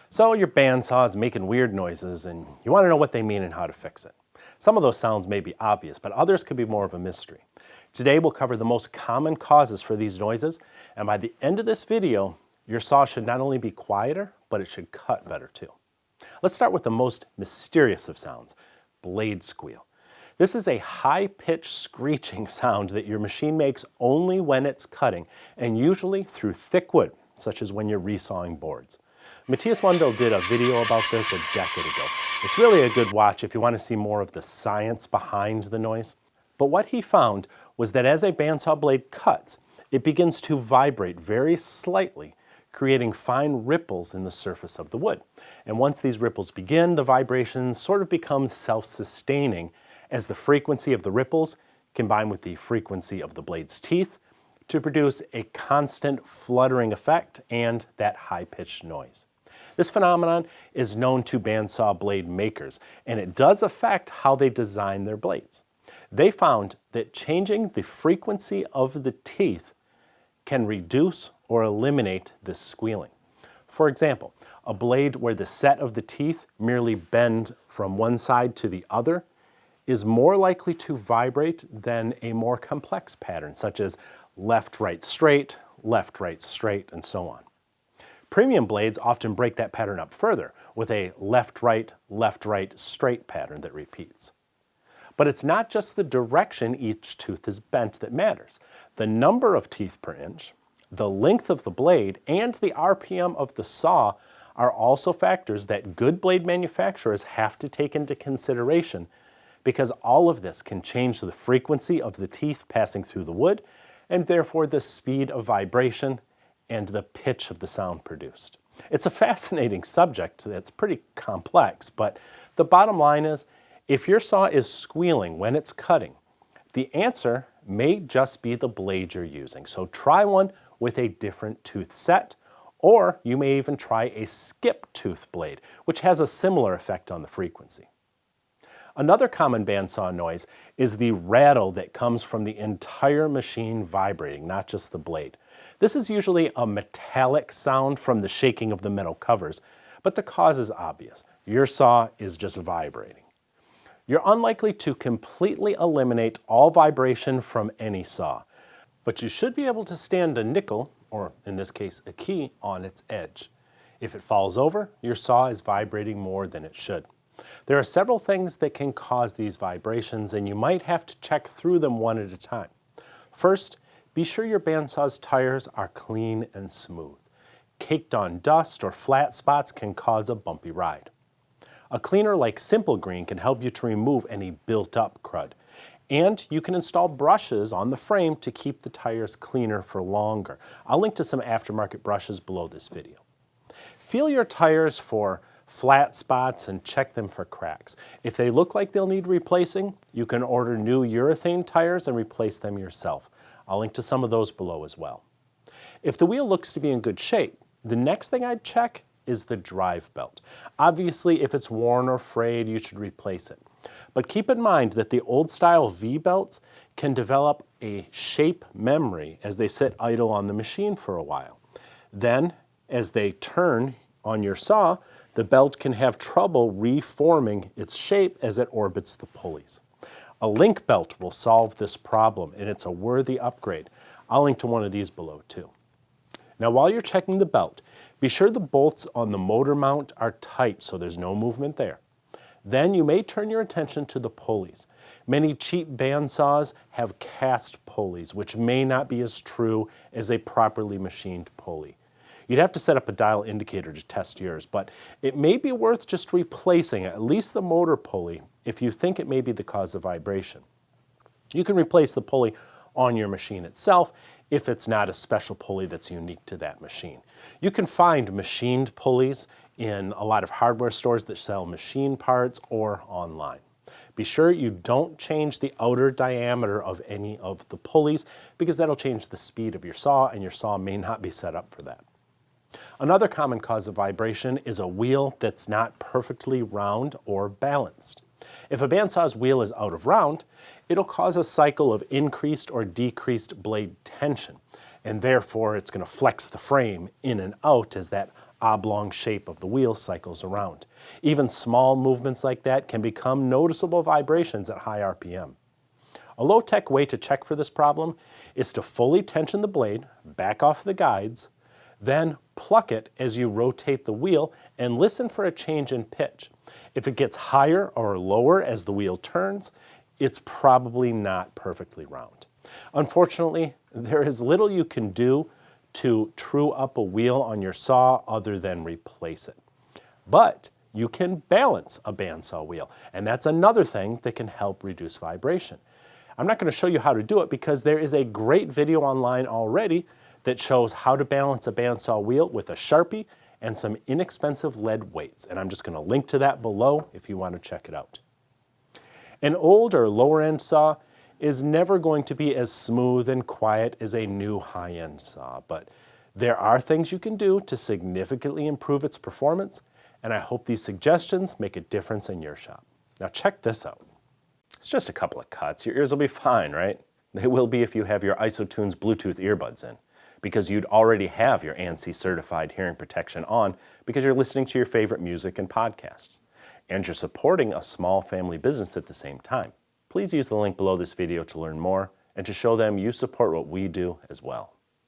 So your bandsaw is making weird noises and you want to know what they mean and how to fix it. Some of those sounds may be obvious, but others could be more of a mystery. Today we'll cover the most common causes for these noises, and by the end of this video, your saw should not only be quieter, but it should cut better too. Let's start with the most mysterious of sounds, blade squeal. This is a high-pitched screeching sound that your machine makes only when it's cutting, and usually through thick wood, such as when you're resawing boards. Matthias Mundell did a video about this a decade ago. It's really a good watch if you want to see more of the science behind the noise. But what he found was that as a bandsaw blade cuts, it begins to vibrate very slightly, creating fine ripples in the surface of the wood. And once these ripples begin, the vibrations sort of become self-sustaining as the frequency of the ripples combine with the frequency of the blade's teeth to produce a constant fluttering effect and that high-pitched noise. This phenomenon is known to bandsaw blade makers, and it does affect how they design their blades. They found that changing the frequency of the teeth can reduce or eliminate this squealing. For example, a blade where the set of the teeth merely bend from one side to the other is more likely to vibrate than a more complex pattern, such as left, right, straight, and so on. Premium blades often break that pattern up further with a left, right, straight pattern that repeats. But it's not just the direction each tooth is bent that matters. The number of teeth per inch, the length of the blade, and the RPM of the saw are also factors that good blade manufacturers have to take into consideration, because all of this can change the frequency of the teeth passing through the wood, and therefore the speed of vibration and the pitch of the sound produced. It's a fascinating subject that's pretty complex, but the bottom line is, if your saw is squealing when it's cutting, the answer may just be the blade you're using. So try one with a different tooth set, or you may even try a skip tooth blade, which has a similar effect on the frequency. Another common bandsaw noise is the rattle that comes from the entire machine vibrating, not just the blade. This is usually a metallic sound from the shaking of the metal covers, but the cause is obvious. Your saw is just vibrating. You're unlikely to completely eliminate all vibration from any saw, but you should be able to stand a nickel, or in this case a key, on its edge. If it falls over, your saw is vibrating more than it should. There are several things that can cause these vibrations, and you might have to check through them one at a time. First, be sure your bandsaw's tires are clean and smooth. Caked on dust or flat spots can cause a bumpy ride. A cleaner like Simple Green can help you to remove any built-up crud. And you can install brushes on the frame to keep the tires cleaner for longer. I'll link to some aftermarket brushes below this video. Feel your tires for flat spots and check them for cracks. If they look like they'll need replacing, you can order new urethane tires and replace them yourself. I'll link to some of those below as well. If the wheel looks to be in good shape, the next thing I'd check is the drive belt. Obviously, if it's worn or frayed, you should replace it. But keep in mind that the old style V-belts can develop a shape memory as they sit idle on the machine for a while. Then, as they turn on your saw, the belt can have trouble reforming its shape as it orbits the pulleys. A link belt will solve this problem, and it's a worthy upgrade. I'll link to one of these below too. Now while you're checking the belt, be sure the bolts on the motor mount are tight so there's no movement there. Then you may turn your attention to the pulleys. Many cheap bandsaws have cast pulleys, which may not be as true as a properly machined pulley. You'd have to set up a dial indicator to test yours, but it may be worth just replacing at least the motor pulley if you think it may be the cause of vibration. You can replace the pulley on your machine itself if it's not a special pulley that's unique to that machine. You can find machined pulleys in a lot of hardware stores that sell machine parts or online. Be sure you don't change the outer diameter of any of the pulleys because that'll change the speed of your saw, and your saw may not be set up for that. Another common cause of vibration is a wheel that's not perfectly round or balanced. If a bandsaw's wheel is out of round, it'll cause a cycle of increased or decreased blade tension, and therefore it's going to flex the frame in and out as that oblong shape of the wheel cycles around. Even small movements like that can become noticeable vibrations at high RPM. A low-tech way to check for this problem is to fully tension the blade, back off the guides, then pluck it as you rotate the wheel and listen for a change in pitch. If it gets higher or lower as the wheel turns, it's probably not perfectly round. Unfortunately, there is little you can do to true up a wheel on your saw other than replace it. But you can balance a bandsaw wheel, and that's another thing that can help reduce vibration. I'm not going to show you how to do it because there is a great video online already that shows how to balance a bandsaw wheel with a Sharpie and some inexpensive lead weights, and I'm just going to link to that below if you want to check it out. An old or lower end saw is never going to be as smooth and quiet as a new high-end saw, but there are things you can do to significantly improve its performance, and I hope these suggestions make a difference in your shop. Now check this out. It's just a couple of cuts. Your ears will be fine, right? They will be if you have your IsoTunes Bluetooth earbuds in, because you'd already have your ANSI certified hearing protection on because you're listening to your favorite music and podcasts, and you're supporting a small family business at the same time. Please use the link below this video to learn more and to show them you support what we do as well.